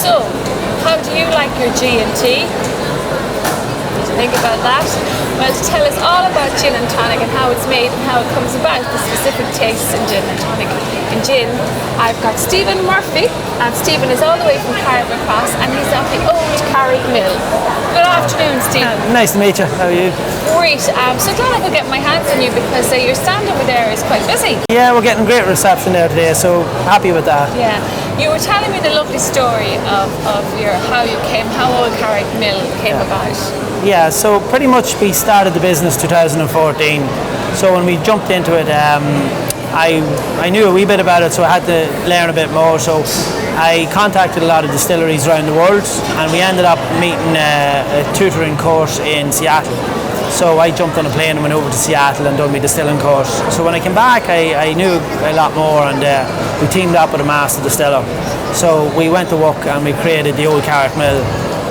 So, how do you like your G&T? Think about that. Well, to tell us all about gin and tonic and how it's made and how it comes about, the specific tastes in gin and tonic. In gin, I've got Stephen Murphy, and Stephen is all the way from Carrick across, and he's at the old Carrick Mill. Good afternoon, Stephen. Nice to meet you. How are you? Great. So glad I could get my hands on you because your stand over there is quite busy. Yeah, we're getting great reception there today, so happy with that. Yeah. You were telling me the lovely story of how old Carrick Mill came about. Yeah, so pretty much we started the business 2014. So when we jumped into it, I knew a wee bit about it, so I had to learn a bit more. So I contacted a lot of distilleries around the world, and we ended up meeting a tutoring course in Seattle. So I jumped on a plane and went over to Seattle and done my distilling course. So when I came back, I knew a lot more, and we teamed up with a master distiller. So we went to work and we created the old Carrick Mill.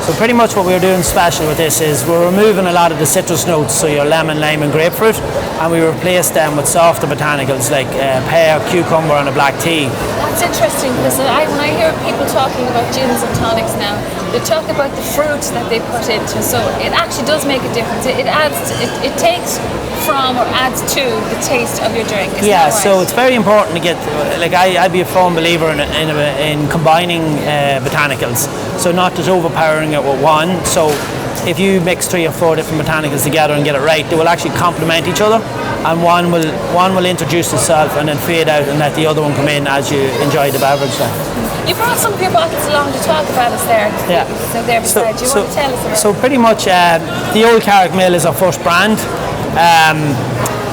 So pretty much what we're doing special with this is we're removing a lot of the citrus notes, so your lemon, lime and grapefruit, and we replace them with softer botanicals like pear, cucumber and a black tea. That's interesting because when I hear people talking about gins and tonics now, they talk about the fruit that they put into, so it actually does make a difference. It takes from or adds to the taste of your drink. Yeah, so it's very important to get, like I'd be a firm believer in combining botanicals, so not just overpowering it with one. So if you mix 3 or 4 different botanicals together and get it right, they will actually complement each other, and one will introduce itself and then fade out and let the other one come in as you enjoy the beverage then. You brought some of your bottles along to talk about us there. Yeah. So there beside you. Want to tell us about it? So pretty much the old Carrick Mill is our first brand.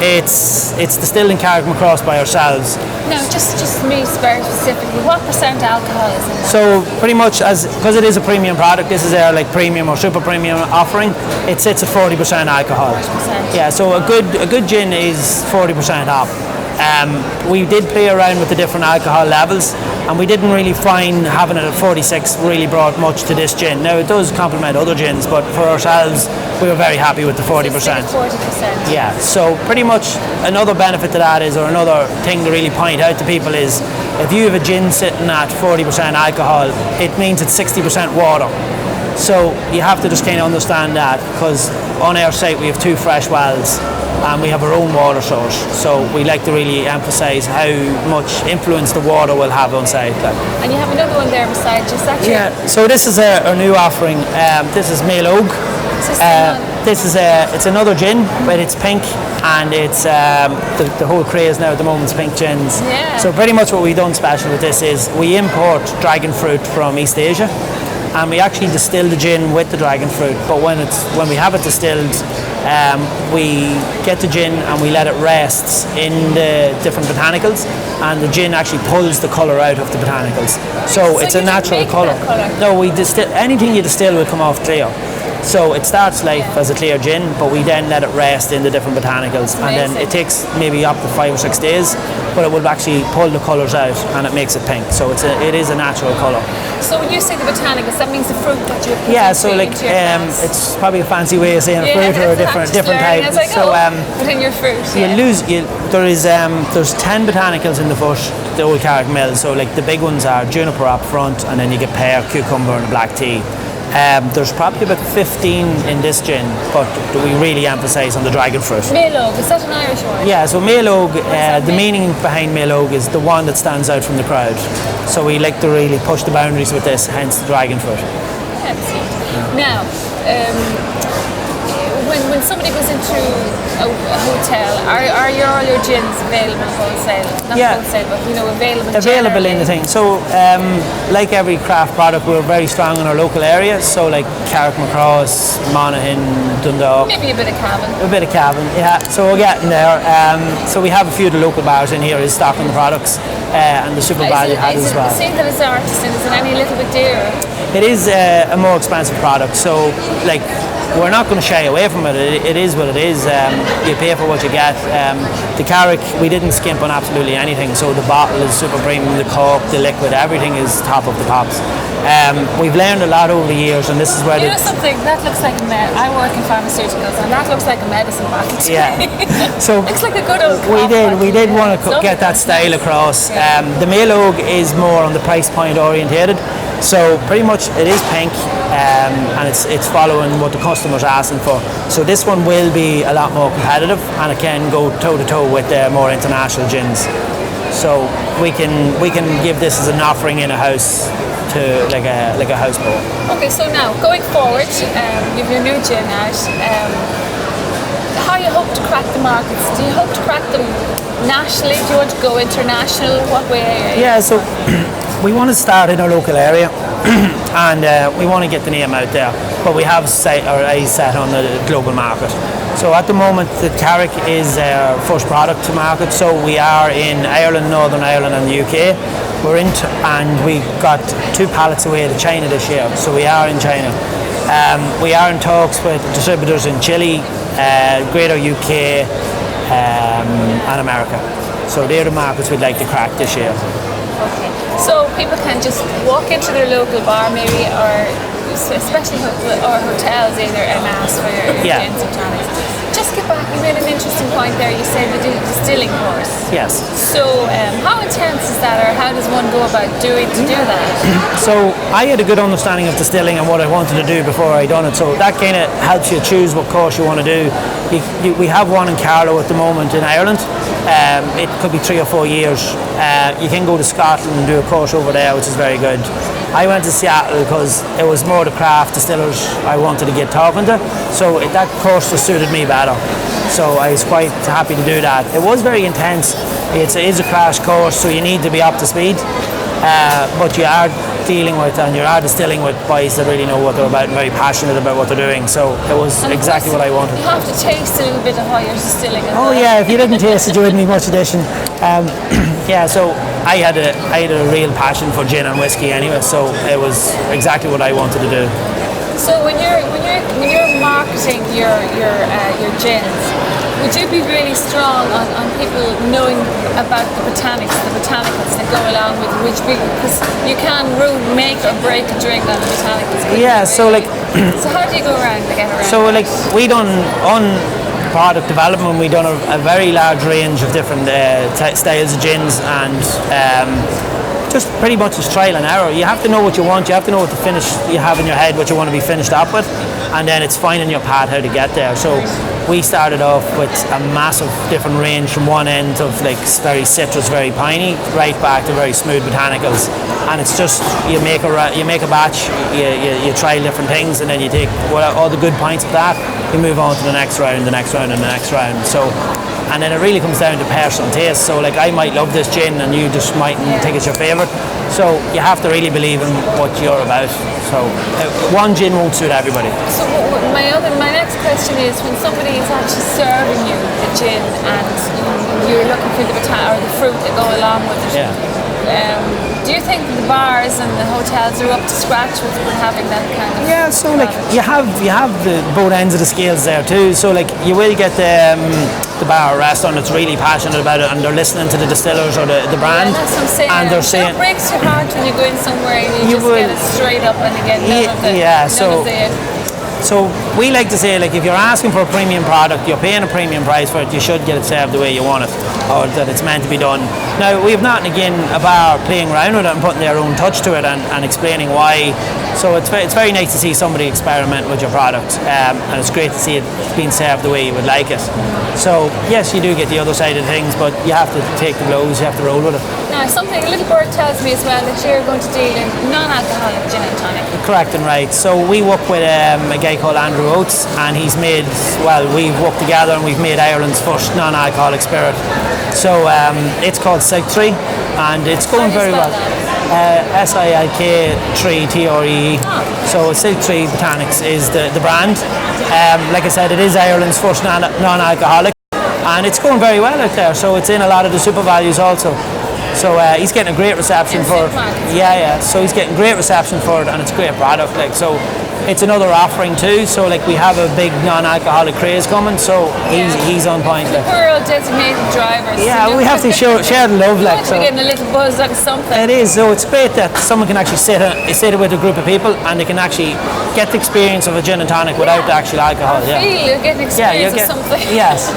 It's distilled in Carrick Macross by ourselves. No, just me very specifically. What percent alcohol is in that? So pretty much because it is a premium product, this is our like premium or super premium offering. It sits at 40% alcohol. 40%. Yeah, so a good gin is 40% off. We did play around with the different alcohol levels, and we didn't really find having it at 46 really brought much to this gin. Now it does complement other gins, but for ourselves we were very happy with the 40%. 40%. Yeah, so pretty much another benefit to that is, or another thing to really point out to people is, if you have a gin sitting at 40% alcohol, it means it's 60% water. So you have to just kind of understand that, because on our site we have 2 fresh wells and we have our own water source, so we like to really emphasise how much influence the water will have on site. And you have another one there beside you, is that true? Yeah, so this is our new offering. This is Male Oak. It's another gin, but it's pink, and it's the whole craze now at the moment is pink gins. Yeah. So pretty much what we've done special with this is we import dragon fruit from East Asia, and we actually distill the gin with the dragon fruit. But when we have it distilled, we get the gin and we let it rest in the different botanicals, and the gin actually pulls the colour out of the botanicals. So it's a natural colour. No, we distill anything you distill will come off clear. So it starts life as a clear gin, but we then let it rest in the different botanicals, and then it takes maybe up to 5 or 6 days, but it will actually pull the colours out and it makes it pink. So it is a natural colour. So when you say the botanicals, that means the fruit that you put so like it's probably a fancy way of saying a fruit or a different type. Put in your fruit. There's 10 botanicals in the old Carrick Mill. So like the big ones are juniper up front, and then you get pear, cucumber and a black tea. There's probably about 15 in this gin, but we really emphasise on the dragon fruit. Male Oak, is that an Irish word? Yeah, so Male Oak, the meaning behind Male Oak is the one that stands out from the crowd. So we like to really push the boundaries with this, hence the dragon fruit. Excellent. Now, when somebody goes into a hotel, are all your gins available wholesale? Not wholesale, but available in the thing. So like every craft product, we're very strong in our local areas. So like Carrick Macross, Monaghan, Dundalk. Maybe a bit of Cavan. A bit of Cavan, yeah. So we're getting there. So we have a few of the local bars in here is stocking the products, and the super value has as well. Seeing that it's artisan, is it any little bit dearer? It is a more expensive product. So like, we're not going to shy away from it. It is what it is. You pay for what you get. The Carrick, we didn't skimp on absolutely anything. So the bottle is super premium, the cork, the liquid, everything is top of the pops. We've learned a lot over the years, and this is where something that looks like I work in pharmaceuticals, and that looks like a medicine bottle. Yeah. So looks like a good old. We did want to get that style across. The Male Oak is more on the price point orientated. So pretty much it is pink, and it's following what the customer's asking for. So this one will be a lot more competitive, and it can go toe to toe with more international gins. So we can give this as an offering in a house to like a house pour. Okay, so now going forward, you've your new gin out. How you hope to crack the markets? Do you hope to crack them nationally? Do you want to go international? What way are you? Yeah, so we want to start in our local area, and we want to get the name out there. But we have our eyes set on the global market. So at the moment, the Carrick is our first product to market. So we are in Ireland, Northern Ireland, and the UK. We're in, and we got 2 pallets away to China this year. So we are in China. We are in talks with distributors in Chile, Greater UK, and America. So they're the markets we'd like to crack this year. Okay. So people can just walk into their local bar maybe, or especially or hotels either, and ask for your gins and tonics. Just get back, you made an interesting point there. You said you did a distilling course. Yes. So how intense is that, or how does one go about do that? So I had a good understanding of distilling and what I wanted to do before I done it. So that kind of helps you choose what course you want to do. We have one in Carlow at the moment in Ireland. It could be 3 or 4 years. You can go to Scotland and do a course over there, which is very good. I went to Seattle because it was more the craft distillers I wanted to get talking to. So that course just suited me better. So I was quite happy to do that. It was very intense. It is a crash course, so you need to be up to speed. But you are dealing with and you are distilling with boys that really know what they're about and very passionate about what they're doing. So it was exactly what I wanted. You have to taste a little bit of how you're distilling. Yeah, if you didn't taste it, you wouldn't need much addition. Yeah, so I had a real passion for gin and whiskey anyway, so it was exactly what I wanted to do. So when you're marketing your gins, would you be really strong on people knowing about the botanicals that go along with which because you can make or break a drink on the botanicals? Yeah, so like so how do you go around to get around? So like we done on product development, we done a very large range of different styles of gins, and just pretty much it's trial and error. You have to know what you want, you have to know what the finish you have in your head, what you want to be finished up with, and then it's finding your path how to get there. So we started off with a massive different range from one end of like very citrus, very piney, right back to very smooth botanicals. And it's just you make a batch, you try different things, and then you take all the good points of that, you move on to the next round, and the next round. So, and then it really comes down to personal taste. So like I might love this gin and you just mightn't think it's your favourite. So you have to really believe in what you're about. So one gin won't suit everybody. So my next question is, when somebody is actually serving you a gin and you're looking for the or the fruit that go along with it, do you think the bars and the hotels are up to scratch with having that kind of? Yeah, so like you have the both ends of the scales there too. So like you will get the bar or restaurant that's really passionate about it, and they're listening to the distillers or the brand. Yeah, that's what I'm saying. And they're saying it breaks your heart when you go in somewhere and you just get it straight up and again So we like to say, like, if you're asking for a premium product, you're paying a premium price for it, you should get it served the way you want it, or that it's meant to be done. Now, we have nothing again about playing around with it and putting their own touch to it and explaining why. So it's very nice to see somebody experiment with your product, and it's great to see it being served the way you would like it. So yes, you do get the other side of things, but you have to take the blows, you have to roll with it. Now, a little bird tells me as well that you're going to deal in non-alcoholic gin and tonic. Correct and right. So we work with a guy called Andrew Oates, and we've worked together and we've made Ireland's first non-alcoholic spirit. So it's called Silk3, and it's going very well. SILK3TRE. So Silk3 Botanics is the brand. Like I said, it is Ireland's first non-alcoholic, and it's going very well out there. So it's in a lot of the super values also. So he's getting a great reception for it. Yeah. So he's getting great reception for it, and it's a great product. Like, so it's another offering too. So like we have a big non-alcoholic craze coming. So he's on point. Like. We're all designated drivers. Yeah, we have to share the love. Like, so we're getting a little buzz on something. It is. So it's great that someone can actually sit with a group of people and they can actually get the experience of a gin and tonic without the actual alcohol. You're getting experience of something. Yes.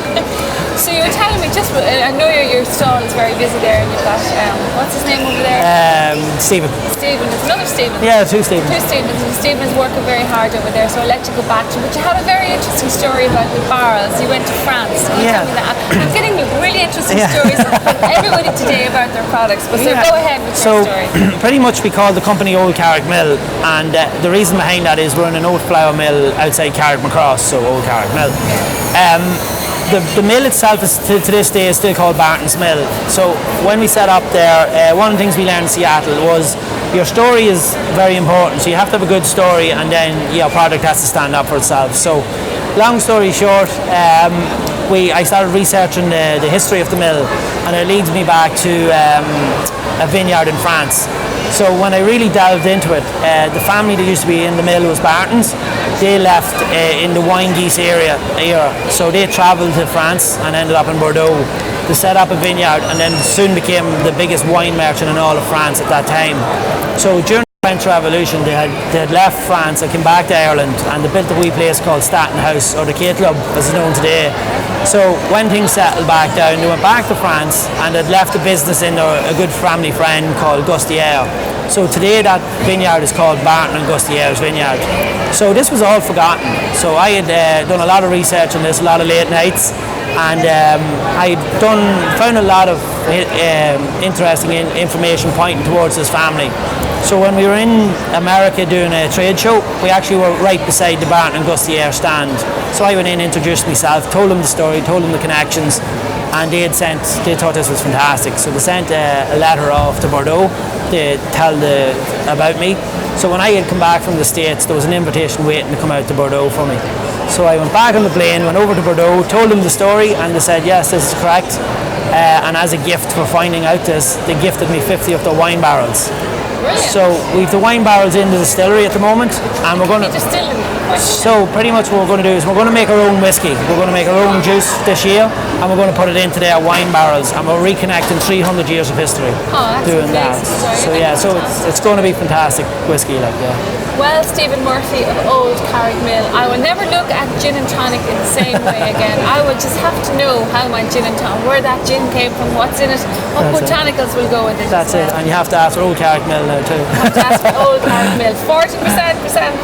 So you were telling me I know your stall is very busy there, and you've got what's his name over there? Stephen. Stephen. There's another Stephen. Yeah, two Stevens. Two Stevens, and Stephen's working very hard over there, so I'll let you go back to. But you have a very interesting story about the barrels. You went to France. Can you tell me that? I'm getting really interesting stories from everybody today about their products. But so go ahead with your story. Pretty much we call the company Old Carrick Mill, and the reason behind that is we're in an oat flour mill outside Carrick Macross, so Old Carrick Mill. The mill itself is to this day is still called Barton's Mill. So when we set up there, one of the things we learned in Seattle was your story is very important. So you have to have a good story, and then your product has to stand up for itself. So long story short, I started researching the history of the mill, and it leads me back to a vineyard in France. So when I really delved into it, the family that used to be in the mill was Barton's. They left in the wine geese era. So they travelled to France and ended up in Bordeaux to set up a vineyard, and then soon became the biggest wine merchant in all of France at that time. So during the French Revolution, they had left France and came back to Ireland, and they built a wee place called Staten House, or the K Club as it's known today. So when things settled back down, they went back to France and had left the business in a good family friend called Gustier. So today that vineyard is called Barton and Gustier's Vineyard. So this was all forgotten. So I had done a lot of research on this, a lot of late nights, and I found a lot of interesting information pointing towards this family. So when we were in America doing a trade show, we actually were right beside the Barton and Gustier stand. So I went in, introduced myself, told them the story, told them the connections, and they thought this was fantastic. So they sent a letter off to Bordeaux to tell about me. So when I had come back from the States, there was an invitation waiting to come out to Bordeaux for me. So I went back on the plane, went over to Bordeaux, told them the story, and they said, yes, this is correct. And as a gift for finding out this, they gifted me 50 of their wine barrels. Brilliant. So we've the wine barrels in the distillery at the moment, and we're going to. So pretty much what we're going to do is we're going to make our own whiskey. We're going to make our own juice this year, and we're going to put it into their wine barrels, and we're reconnecting 300 years of history doing that. So yeah, so it's going to be fantastic whiskey, like Well, Stephen Murphy of Old Carrick Mill, I will never look at gin and tonic in the same way again. I will just have to know how my gin and tonic, where that gin came from, what's in it, what botanicals will go with it. That's it, and you have to ask for Old Carrick Mill now too. You have to ask for Old Carrick Mill, 40%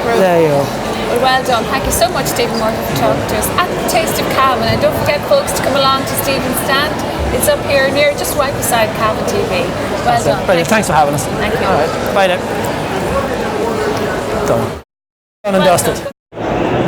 proof. There you go. Well done. Thank you so much, Stephen Murphy, for talking to us at the Taste of Cavan. And don't forget, folks, to come along to Stephen's stand. It's up here near, just right beside Cavan TV. Well done. Brilliant. Thanks for having us. Thank you. All right. Bye now. Done. Done and dusted.